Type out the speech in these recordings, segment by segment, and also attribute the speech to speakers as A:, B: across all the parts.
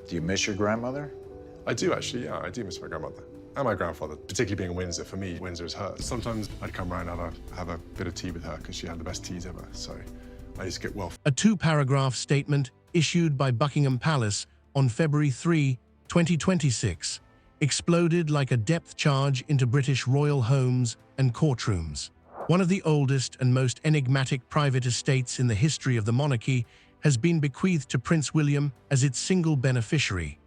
A: Do you miss your grandmother?
B: I do actually, yeah, I do miss my grandmother. And my grandfather, particularly being in Windsor. For me, Windsor is hers. Sometimes I'd come round and I'd have a bit of tea with her because she had the best teas ever, so I used to get well.
C: A two-paragraph statement issued by Buckingham Palace on February 3, 2026, exploded like a depth charge into British royal homes and courtrooms. One of the oldest and most enigmatic private estates in the history of the monarchy has been bequeathed to Prince William as its single beneficiary.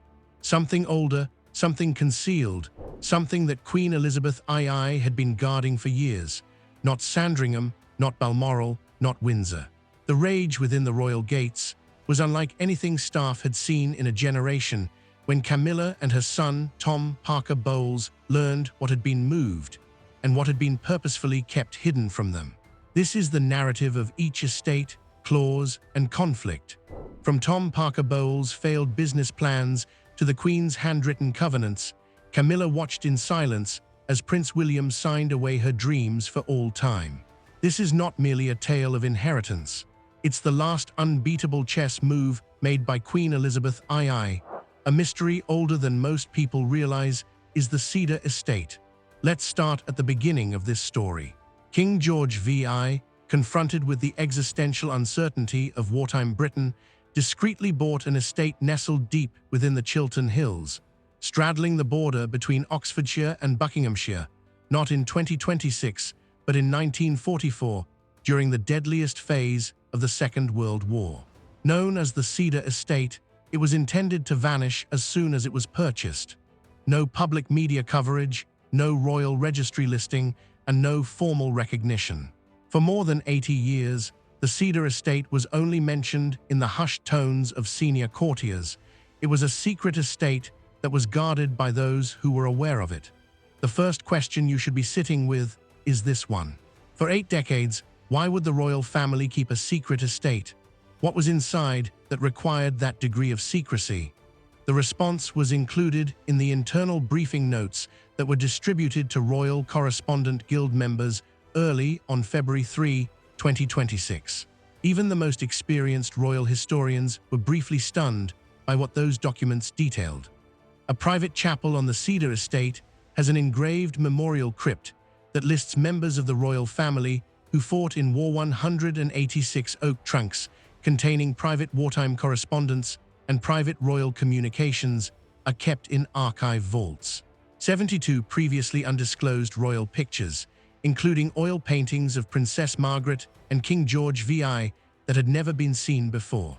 C: Something older, something concealed, something that Queen Elizabeth II had been guarding for years. Not Sandringham, not Balmoral, not Windsor. The rage within the royal gates was unlike anything staff had seen in a generation when Camilla and her son, Tom Parker Bowles, learned what had been moved and what had been purposefully kept hidden from them. This is the narrative of each estate, clause, and conflict. From Tom Parker Bowles' failed business plans to the Queen's handwritten covenants, Camilla watched in silence as Prince William signed away her dreams for all time. This is not merely a tale of inheritance. It's the last unbeatable chess move made by Queen Elizabeth II. A mystery older than most people realize is the Cedar estate. Let's start at the beginning of this story. King George VI, confronted with the existential uncertainty of wartime Britain, discreetly bought an estate nestled deep within the Chiltern Hills, straddling the border between Oxfordshire and Buckinghamshire, not in 2026, but in 1944, during the deadliest phase of the Second World War. Known as the Cedar Estate, it was intended to vanish as soon as it was purchased. No public media coverage, no royal registry listing, and no formal recognition. For more than 80 years, the Cedar Estate was only mentioned in the hushed tones of senior courtiers. It was a secret estate that was guarded by those who were aware of it. The first question you should be sitting with is this one. For 8 decades, why would the royal family keep a secret estate? What was inside that required that degree of secrecy? The response was included in the internal briefing notes that were distributed to Royal Correspondent Guild members early on February 3, 2026. Even the most experienced royal historians were briefly stunned by what those documents detailed. A private chapel on the Cedar Estate has an engraved memorial crypt that lists members of the royal family who fought in War 186 oak trunks containing private wartime correspondence and private royal communications are kept in archive vaults. 72 previously undisclosed royal pictures, including oil paintings of Princess Margaret and King George VI that had never been seen before.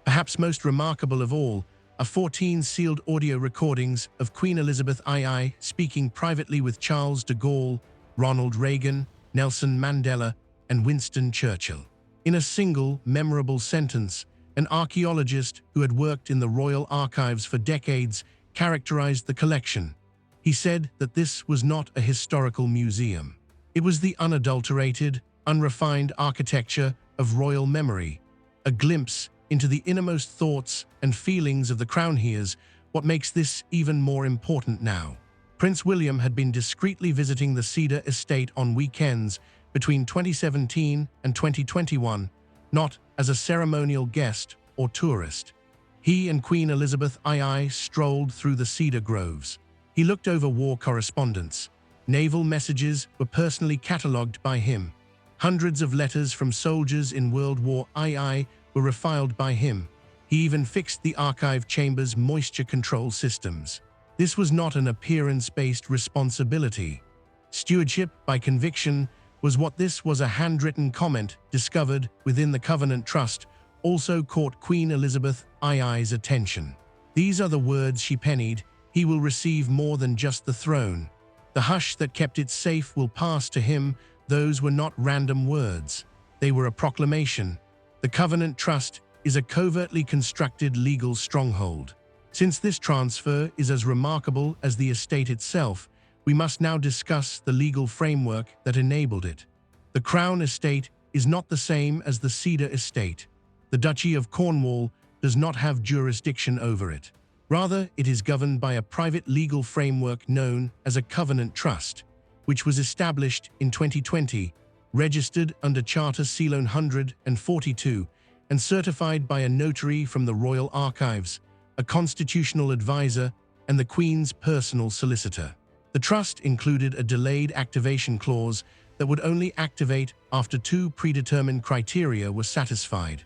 C: Perhaps most remarkable of all are 14 sealed audio recordings of Queen Elizabeth II speaking privately with Charles de Gaulle, Ronald Reagan, Nelson Mandela, and Winston Churchill. In a single, memorable sentence, an archaeologist who had worked in the royal archives for decades characterized the collection. He said that this was not a historical museum. It was the unadulterated, unrefined architecture of royal memory, a glimpse into the innermost thoughts and feelings of the crown heirs. What makes this even more important now? Prince William had been discreetly visiting the Cedar Estate on weekends between 2017 and 2021, not as a ceremonial guest or tourist. He and Queen Elizabeth II strolled through the cedar groves. He looked over war correspondence. Naval messages were personally catalogued by him. Hundreds of letters from soldiers in World War II were refiled by him. He even fixed the archive chamber's moisture control systems. This was not an appearance-based responsibility. Stewardship by conviction was what this was. A handwritten comment discovered within the Covenant Trust also caught Queen Elizabeth II's attention. These are the words she pennied: "He will receive more than just the throne. The hush that kept it safe will pass to him." Those were not random words. They were a proclamation. The Covenant Trust is a covertly constructed legal stronghold. Since this transfer is as remarkable as the estate itself, we must now discuss the legal framework that enabled it. The Crown Estate is not the same as the Cedar Estate. The Duchy of Cornwall does not have jurisdiction over it. Rather, it is governed by a private legal framework known as a Covenant Trust, which was established in 2020, registered under Charter Seal 142, and certified by a notary from the Royal Archives. A a constitutional advisor, and the Queen's personal solicitor. The trust included a delayed activation clause that would only activate after two predetermined criteria were satisfied: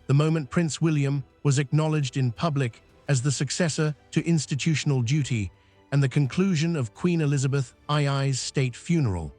C: the moment Prince William was acknowledged in public as the successor to institutional duty, and the conclusion of Queen Elizabeth II's state funeral.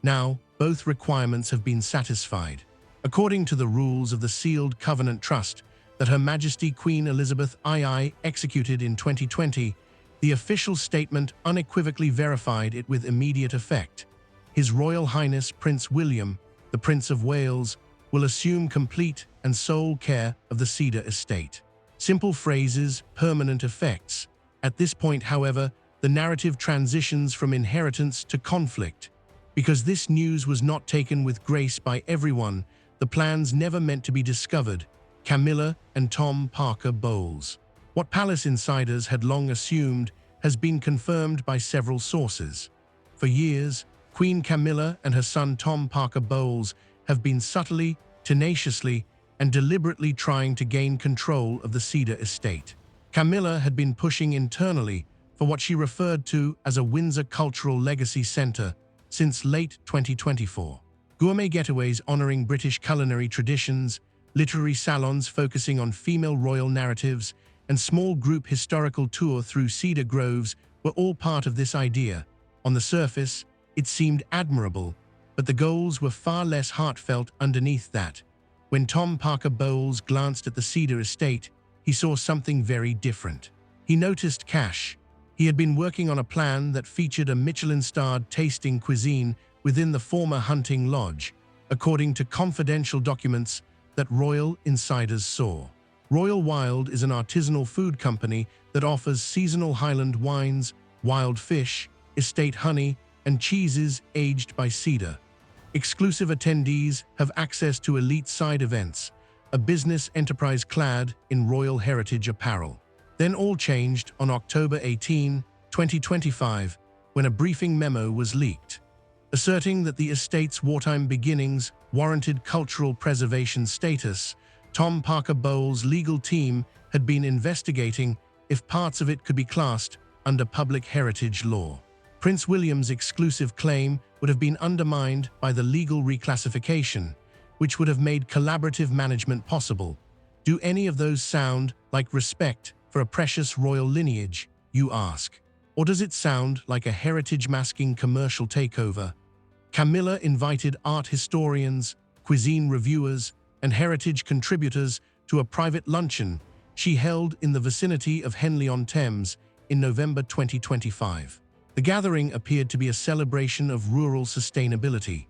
C: Now, both requirements have been satisfied. According to the rules of the Sealed Covenant Trust that Her Majesty Queen Elizabeth II executed in 2020, the official statement unequivocally verified it with immediate effect. His Royal Highness Prince William, the Prince of Wales, will assume complete and sole care of the Cedar estate. Simple phrases, permanent effects. At this point, however, the narrative transitions from inheritance to conflict. Because this news was not taken with grace by everyone, the plans never meant to be discovered. Camilla and Tom Parker Bowles. What palace insiders had long assumed has been confirmed by several sources. For years, Queen Camilla and her son Tom Parker Bowles have been subtly, tenaciously, and deliberately trying to gain control of the Cedar estate. Camilla had been pushing internally for what she referred to as a Windsor Cultural Legacy Center since late 2024. Gourmet getaways honoring British culinary traditions, literary salons focusing on female royal narratives, and small group historical tour through Cedar Groves were all part of this idea. On the surface, it seemed admirable, but the goals were far less heartfelt underneath that. When Tom Parker Bowles glanced at the Cedar estate, he saw something very different. He noticed cash. He had been working on a plan that featured a Michelin-starred tasting cuisine within the former hunting lodge, according to confidential documents that royal insiders saw. Royal Wild is an artisanal food company that offers seasonal Highland wines, wild fish, estate honey, and cheeses aged by Cedar. Exclusive attendees have access to elite side events, a business enterprise clad in royal heritage apparel. Then all changed on October 18, 2025, when a briefing memo was leaked, asserting that the estate's wartime beginnings warranted cultural preservation status. Tom Parker Bowles' legal team had been investigating if parts of it could be classed under public heritage law. Prince William's exclusive claim would have been undermined by the legal reclassification, which would have made collaborative management possible. Do any of those sound like respect for a precious royal lineage, you ask? Or does it sound like a heritage-masking commercial takeover? Camilla invited art historians, cuisine reviewers, and heritage contributors to a private luncheon she held in the vicinity of Henley-on-Thames in November 2025. The gathering appeared to be a celebration of rural sustainability.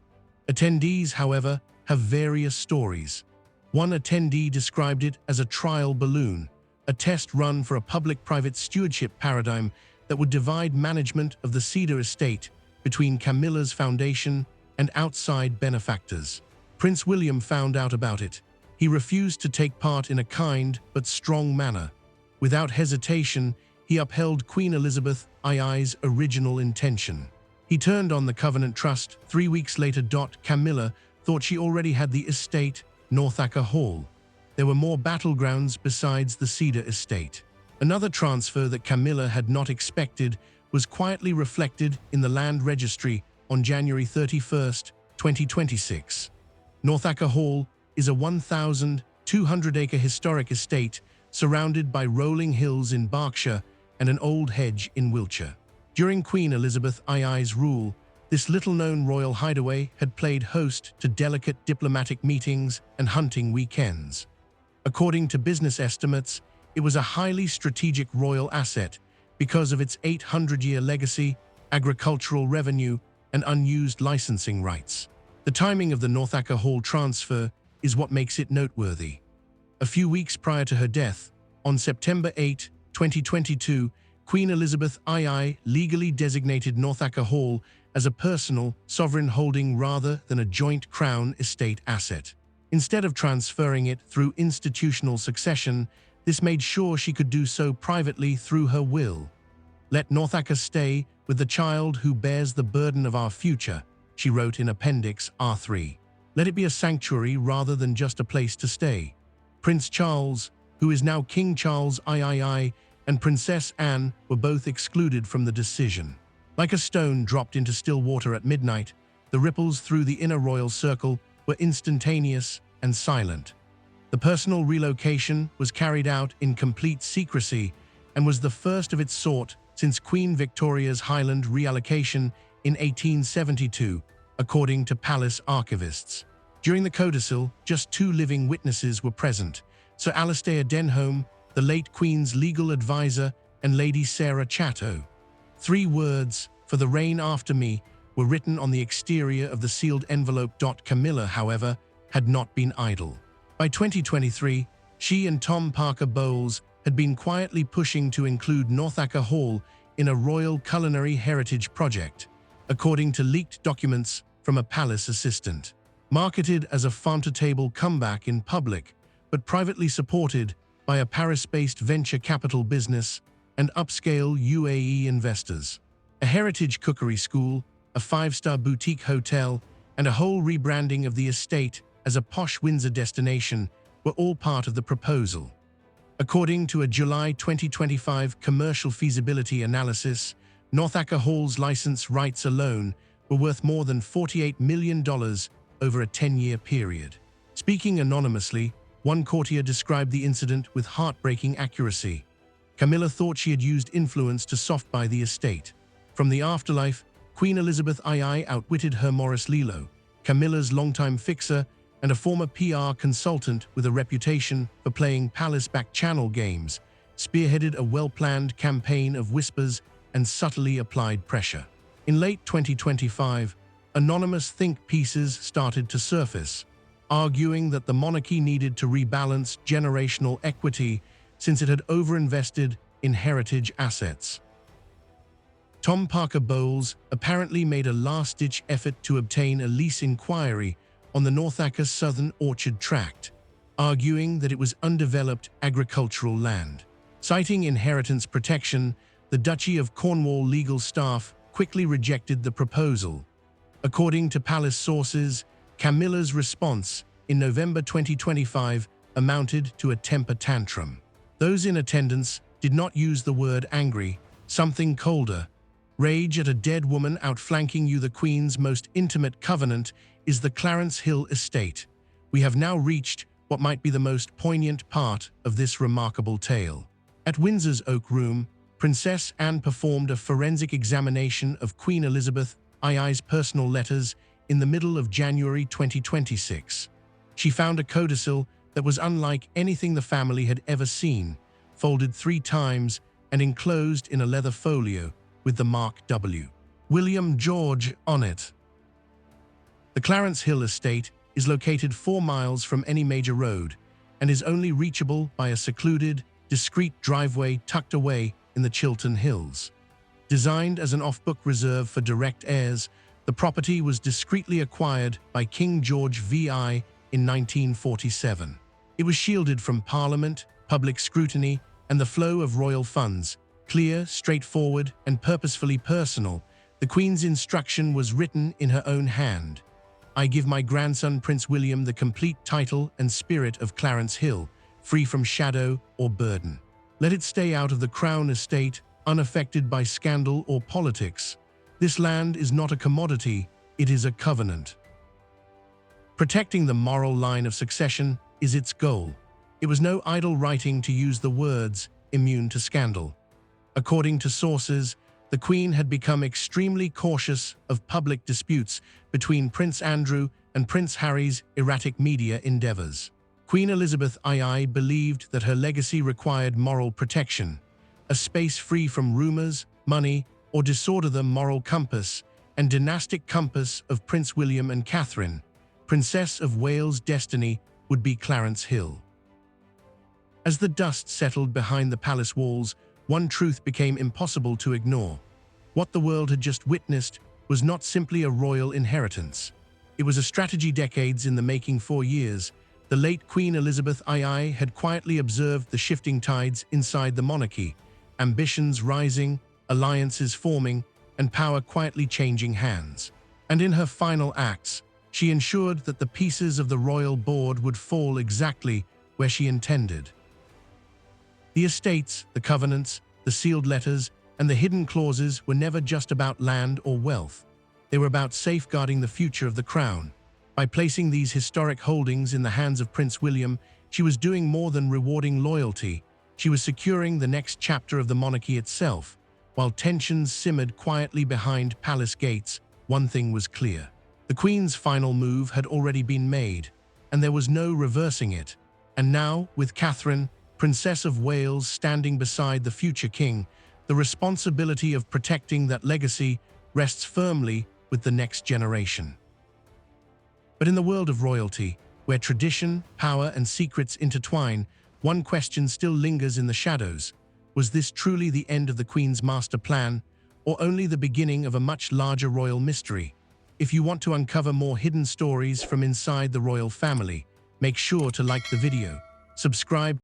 C: Attendees, however, have various stories. One attendee described it as a trial balloon, a test run for a public-private stewardship paradigm that would divide management of the Cedar estate between Camilla's foundation and outside benefactors. Prince William found out about it. He refused to take part in a kind but strong manner. Without hesitation, he upheld Queen Elizabeth II's original intention. He turned on the Covenant Trust 3 weeks later. Camilla thought she already had the estate, Northanger Hall. There were more battlegrounds besides the Cedar estate. Another transfer that Camilla had not expected was quietly reflected in the land registry on January 31, 2026. Northanger Hall is a 1,200-acre historic estate surrounded by rolling hills in Berkshire and an old hedge in Wiltshire. During Queen Elizabeth II's rule, this little-known royal hideaway had played host to delicate diplomatic meetings and hunting weekends. According to business estimates, it was a highly strategic royal asset because of its 800-year legacy, agricultural revenue, and unused licensing rights. The timing of the Northanger Hall transfer is what makes it noteworthy. A few weeks prior to her death, on September 8, 2022, Queen Elizabeth II legally designated Northanger Hall as a personal, sovereign holding rather than a joint crown estate asset. Instead of transferring it through institutional succession, this made sure she could do so privately through her will. "Let Northanger stay with the child who bears the burden of our future," she wrote in Appendix R3. "Let it be a sanctuary rather than just a place to stay." Prince Charles, who is now King Charles III, and Princess Anne were both excluded from the decision. Like a stone dropped into still water at midnight, the ripples through the inner royal circle were instantaneous and silent. The personal relocation was carried out in complete secrecy and was the first of its sort since Queen Victoria's Highland reallocation in 1872, according to palace archivists. During the codicil, just 2 living witnesses were present: Sir Alastair Denholm, the late Queen's legal advisor, and Lady Sarah Chatto. 3 words, "For the reign after me," were written on the exterior of the sealed envelope. Camilla, however, had not been idle. By 2023, she and Tom Parker Bowles had been quietly pushing to include Northanger Hall in a royal culinary heritage project, according to leaked documents from a palace assistant. Marketed as a farm-to-table comeback in public, but privately supported by a Paris-based venture capital business and upscale UAE investors. A heritage cookery school, a 5-star boutique hotel, and a whole rebranding of the estate as a posh Windsor destination were all part of the proposal. According to a July 2025 commercial feasibility analysis, Northanger Hall's license rights alone were worth more than $48 million over a 10-year period. Speaking anonymously, one courtier described the incident with heartbreaking accuracy. Camilla thought she had used influence to soft-buy the estate. From the afterlife, Queen Elizabeth II outwitted her Maurice Lelo, Camilla's longtime fixer and a former PR consultant with a reputation for playing palace back-channel games, spearheaded a well-planned campaign of whispers and subtly applied pressure. In late 2025, anonymous think pieces started to surface, arguing that the monarchy needed to rebalance generational equity since it had overinvested in heritage assets. Tom Parker Bowles apparently made a last-ditch effort to obtain a lease inquiry on the Northanger Southern Orchard Tract, arguing that it was undeveloped agricultural land. Citing inheritance protection, the Duchy of Cornwall legal staff quickly rejected the proposal. According to palace sources, Camilla's response in November 2025 amounted to a temper tantrum. Those in attendance did not use the word angry, something colder. Rage at a dead woman outflanking you. The Queen's most intimate covenant is the Clarence Hill estate. We have now reached what might be the most poignant part of this remarkable tale. At Windsor's Oak Room, Princess Anne performed a forensic examination of Queen Elizabeth II's personal letters in the middle of January 2026. She found a codicil that was unlike anything the family had ever seen, folded 3 times and enclosed in a leather folio with the mark W. William George on it. The Clarence Hill estate is located 4 miles from any major road and is only reachable by a secluded, discreet driveway tucked away in the Chiltern Hills. Designed as an off-book reserve for direct heirs, the property was discreetly acquired by King George VI in 1947. It was shielded from Parliament, public scrutiny, and the flow of royal funds. Clear, straightforward, and purposefully personal, the Queen's instruction was written in her own hand. I give my grandson Prince William the complete title and spirit of Clarence Hill, free from shadow or burden. Let it stay out of the Crown estate, unaffected by scandal or politics. This land is not a commodity, it is a covenant. Protecting the moral line of succession is its goal. It was no idle writing to use the words, immune to scandal. According to sources, the Queen had become extremely cautious of public disputes between Prince Andrew and Prince Harry's erratic media endeavors. Queen Elizabeth II believed that her legacy required moral protection, a space free from rumors, money, or disorder. The moral compass and dynastic compass of Prince William and Catherine, Princess of Wales' destiny, would be Clarence Hill. As the dust settled behind the palace walls, one truth became impossible to ignore. What the world had just witnessed was not simply a royal inheritance. It was a strategy decades in the making. 4 years, the late Queen Elizabeth II had quietly observed the shifting tides inside the monarchy, ambitions rising, alliances forming, and power quietly changing hands. And in her final acts, she ensured that the pieces of the royal board would fall exactly where she intended. The estates, the covenants, the sealed letters, and the hidden clauses were never just about land or wealth. They were about safeguarding the future of the crown. By placing these historic holdings in the hands of Prince William, she was doing more than rewarding loyalty. She was securing the next chapter of the monarchy itself. While tensions simmered quietly behind palace gates, one thing was clear. The Queen's final move had already been made, and there was no reversing it. And now, with Catherine, Princess of Wales, standing beside the future king, the responsibility of protecting that legacy rests firmly with the next generation. But in the world of royalty, where tradition, power, and secrets intertwine, one question still lingers in the shadows. Was this truly the end of the Queen's master plan, or only the beginning of a much larger royal mystery? If you want to uncover more hidden stories from inside the royal family, make sure to like the video, subscribe